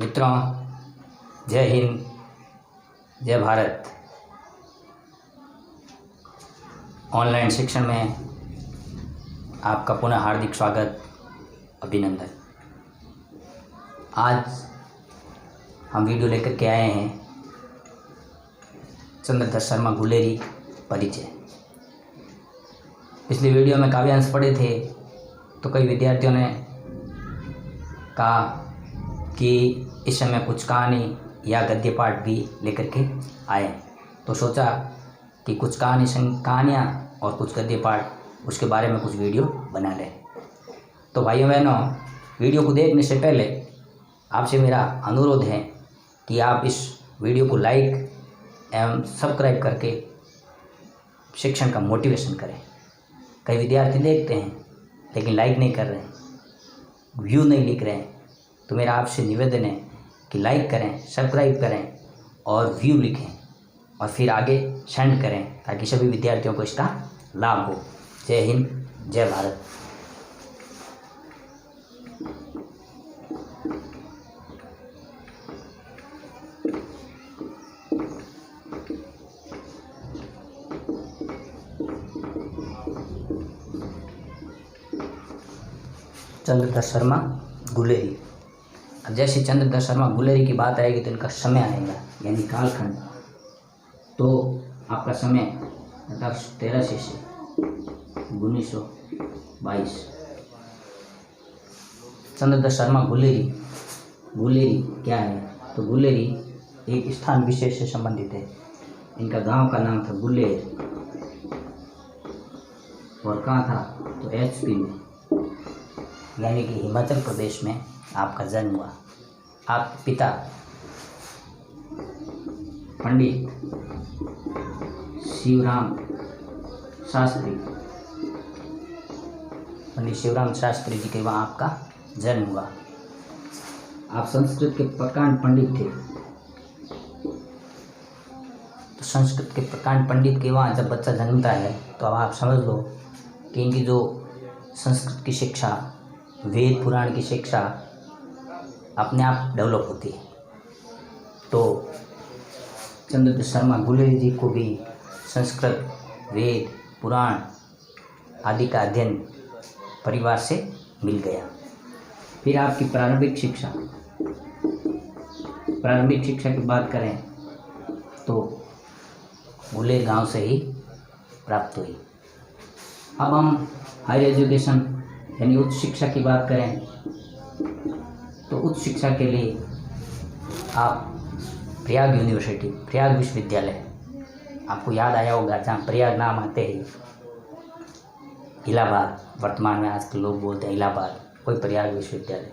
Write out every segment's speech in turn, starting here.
मित्रों, जय हिंद, जय भारत। ऑनलाइन शिक्षण में आपका पुनः हार्दिक स्वागत, अभिनंदन। आज हम वीडियो लेकर के आए हैं चंद्रधर शर्मा गुलेरी परिचय। पिछली वीडियो में काव्यांश पढ़े थे तो कई विद्यार्थियों ने कहा कि इस समय कुछ कहानी या गद्य पाठ भी लेकर के आए, तो सोचा कि कुछ कहानियाँ और कुछ गद्य पाठ उसके बारे में कुछ वीडियो बना लें। तो भाइयों बहनों, वीडियो को देखने से पहले आपसे मेरा अनुरोध है कि आप इस वीडियो को लाइक एवं सब्सक्राइब करके शिक्षण का मोटिवेशन करें। कई विद्यार्थी देखते हैं लेकिन लाइक नहीं कर रहे हैं, व्यू नहीं लिख रहे हैं, तो मेरा आपसे निवेदन है कि लाइक करें, सब्सक्राइब करें और व्यू लिखें और फिर आगे सेंड करें ताकि सभी विद्यार्थियों को इसका लाभ हो। जय हिंद, जय भारत। चंद्रधर शर्मा गुलेरी। अब जैसे चंद्रधर शर्मा गुलेरी की बात आएगी तो इनका समय आएगा, यानी कालखंड। तो आपका समय 1883 से 1922। चंद्रधर शर्मा गुलेरी क्या है? तो गुलेरी एक स्थान विशेष से संबंधित है। इनका गांव का नाम था गुलेर और कहाँ था? तो HP में, यानी कि हिमाचल प्रदेश में आपका जन्म हुआ। आपके पिता पंडित शिवराम शास्त्री जी के वहाँ आपका जन्म हुआ। आप संस्कृत के प्रकांड पंडित थे। तो संस्कृत के प्रकांड पंडित के वहाँ जब बच्चा जन्मता है तो अब आप समझ लो कि इनकी जो संस्कृत की शिक्षा, वेद पुराण की शिक्षा अपने आप डेवलप होती है। तो चंद्रधर शर्मा गुलेरी जी को भी संस्कृत, वेद, पुराण आदि का अध्ययन परिवार से मिल गया। फिर आपकी प्रारंभिक शिक्षा की बात करें तो गुलेर गांव से ही प्राप्त हुई। अब हम हायर एजुकेशन यानी उच्च शिक्षा की बात करें तो उच्च शिक्षा के लिए आप प्रयाग विश्वविद्यालय, आपको याद आया होगा, जहाँ प्रयाग नाम आते ही इलाहाबाद, वर्तमान में आजकल लोग बोलते हैं इलाहाबाद, कोई प्रयाग विश्वविद्यालय,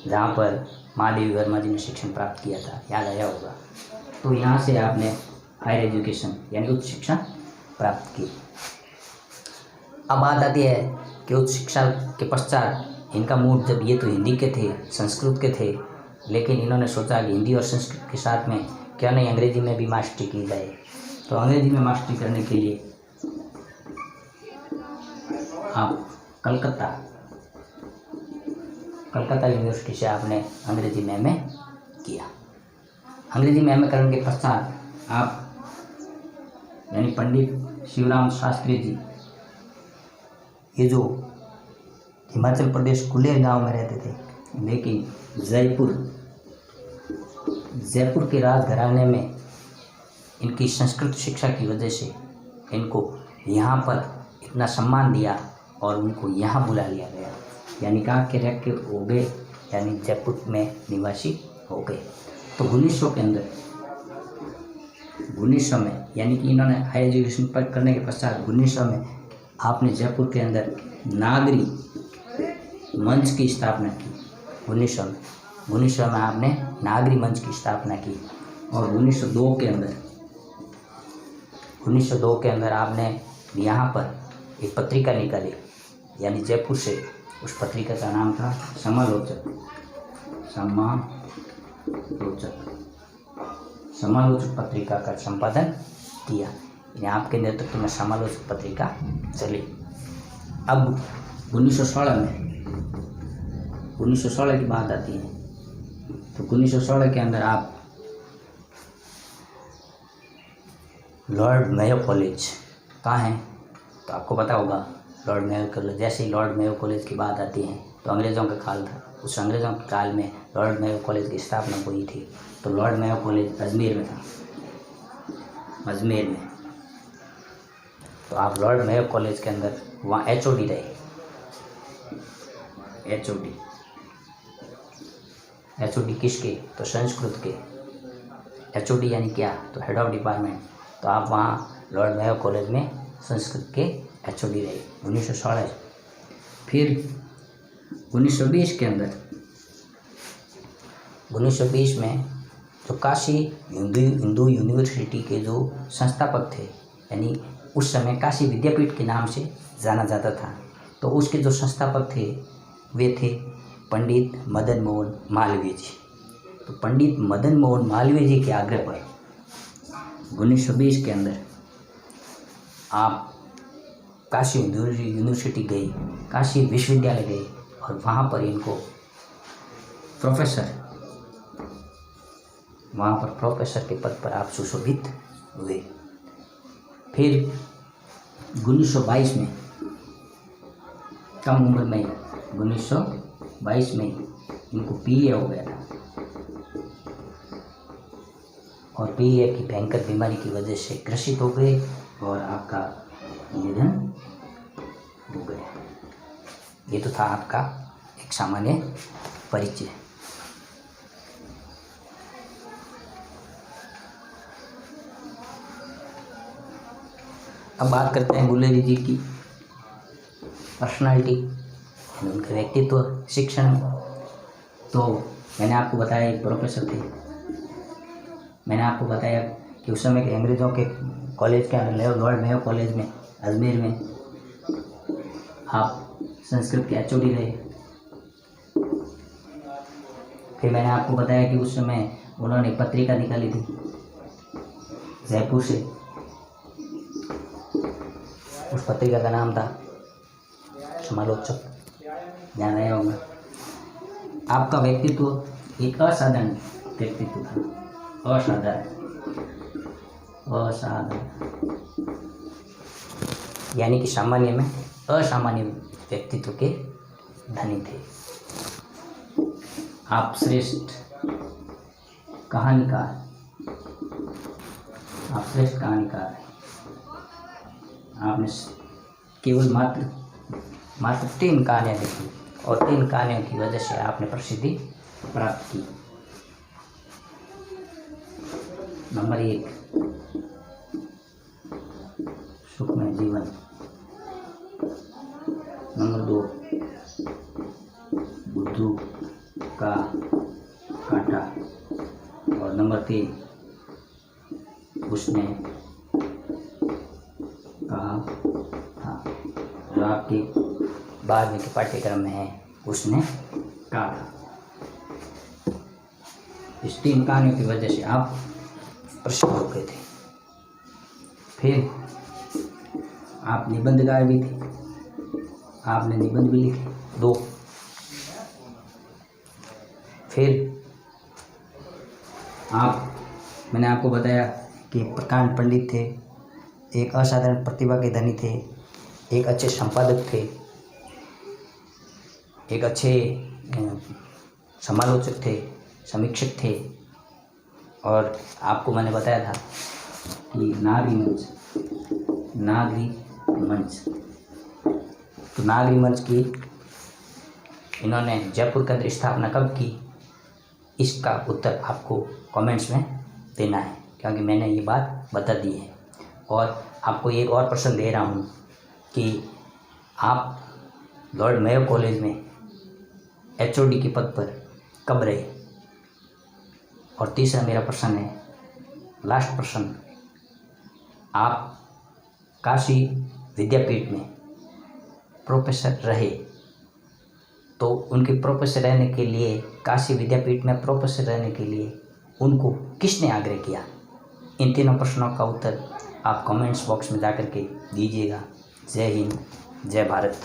जहाँ पर महादेवी वर्मा जी ने शिक्षण प्राप्त किया था, याद आया होगा। तो यहाँ से आपने हायर एजुकेशन यानी उच्च शिक्षा प्राप्त की। अब बात आती है कि उच्च शिक्षा के पश्चात इनका मूड, जब ये तो हिंदी के थे, संस्कृत के थे, लेकिन इन्होंने सोचा कि हिंदी और संस्कृत के साथ में क्यों नहीं अंग्रेजी में भी मास्टरी की जाए। तो अंग्रेजी में मास्टरी करने के लिए आप कलकत्ता यूनिवर्सिटी से आपने अंग्रेजी में MA किया। अंग्रेजी में MA करने के पश्चात आप यानी पंडित शिवराम शास्त्री जी, ये जो हिमाचल प्रदेश गुलेर गांव में रहते थे, लेकिन जयपुर के राजघराने में इनकी संस्कृत शिक्षा की वजह से इनको यहाँ पर इतना सम्मान दिया और उनको यहाँ बुला लिया गया, यानी कहाँ के रह के हो गए, यानी जयपुर में निवासी हो गए। तो 1900 में यानी कि इन्होंने हायर एजुकेशन पर करने के पश्चात 1900 में आपने जयपुर के अंदर नागरी मंच की स्थापना की। 1900 में आपने नागरी मंच की स्थापना की और 1902 के अंदर आपने यहाँ पर एक पत्रिका निकाली, यानी जयपुर से। उस पत्रिका का नाम था समालोचक पत्रिका का संपादन किया। यानी आपके नेतृत्व में समालोचक पत्रिका चली। अब 1916 की बात आती है तो 1916 के अंदर आप लॉर्ड मेयो कॉलेज कहाँ है, तो आपको पता होगा लॉर्ड मेयो कॉलेज। जैसे ही लॉर्ड मेयो कॉलेज की बात आती है तो अंग्रेज़ों का काल था, उस अंग्रेज़ों के काल में लॉर्ड मेयो कॉलेज की स्थापना हुई थी। तो लॉर्ड मेयो कॉलेज अजमेर में था, अजमेर में। तो आप लॉर्ड मेयो कॉलेज के अंदर वहाँ HOD रहे, HOD किसके, तो संस्कृत के। HOD यानी क्या, तो हेड ऑफ डिपार्टमेंट। तो आप वहाँ लॉर्ड मेयो कॉलेज में संस्कृत के HOD रहे 1916। फिर 1920 के अंदर 1920 में जो काशी हिंदू यूनिवर्सिटी के जो संस्थापक थे, यानी उस समय काशी विद्यापीठ के नाम से जाना जाता था, तो उसके जो संस्थापक थे वे थे पंडित मदन मोहन मालवीय जी। तो पंडित मदन मोहन मालवीय जी के आग्रह पर 1920 के अंदर आप काशी यूनिवर्सिटी गए, काशी विश्वविद्यालय गए और वहाँ पर इनको प्रोफेसर के पद पर आप सुशोभित हुए। फिर 1922 में कम उम्र में 1922 में इनको PA हो गया था और PA की भयंकर बीमारी की वजह से ग्रसित हो गए और आपका निधन हो गया। ये तो था आपका एक सामान्य परिचय। अब बात करते हैं गुलेरी जी की पर्सनालिटी, उनके व्यक्तित्व, शिक्षण। तो मैंने आपको बताया एक प्रोफेसर थे, मैंने आपको बताया कि उस समय के अंग्रेज़ों के कॉलेज के अंदर लॉर्ड मेयो कॉलेज में अजमेर में आप संस्कृत के HOD रहे। फिर मैंने आपको बताया कि उस समय उन्होंने पत्रिका निकाली थी जयपुर से, उस पत्रिका का नाम था समालोचक, ध्यान आया होगा। आपका व्यक्तित्व एक असाधारण व्यक्तित्व था, असाधारण यानी कि सामान्य में असामान्य व्यक्तित्व के धनी थे। आप श्रेष्ठ कहानीकार हैं। आपने केवल मात्र 3 कहानियाँ लिखी और 3 कहानियों की वजह से आपने प्रसिद्धि प्राप्त की। नंबर 1 सुखमय जीवन, नंबर 2 बुद्धू का कांटा और नंबर 3 उसने कहा था, जो आपके बाद में के पाठ्यक्रम में है, उसने कहा था। इस 3 कहानियों की वजह से आप प्रसिद्ध हो गए थे। फिर आप निबंधकार भी थे, आपने निबंध भी लिखे 2। फिर मैंने आपको बताया कि प्रकांड पंडित थे, एक असाधारण प्रतिभा के धनी थे, एक अच्छे संपादक थे, एक अच्छे समालोचक थे, समीक्षक थे। और आपको मैंने बताया था कि नागरी मंच, तो नागरी मंच की इन्होंने जयपुर के अंदर स्थापना कब की, इसका उत्तर आपको कमेंट्स में देना है, क्योंकि मैंने ये बात बता दी है। और आपको एक और प्रश्न दे रहा हूँ कि आप लॉर्ड मेयो कॉलेज में HOD के पद पर कब रहे। और तीसरा मेरा प्रश्न है, लास्ट प्रश्न, आप काशी विद्यापीठ में प्रोफेसर रहे, तो उनके प्रोफेसर रहने के लिए, काशी विद्यापीठ में प्रोफेसर रहने के लिए उनको किसने आग्रह किया। इन तीनों प्रश्नों का उत्तर आप कमेंट्स बॉक्स में जाकर के दीजिएगा। जय हिंद, जय भारत।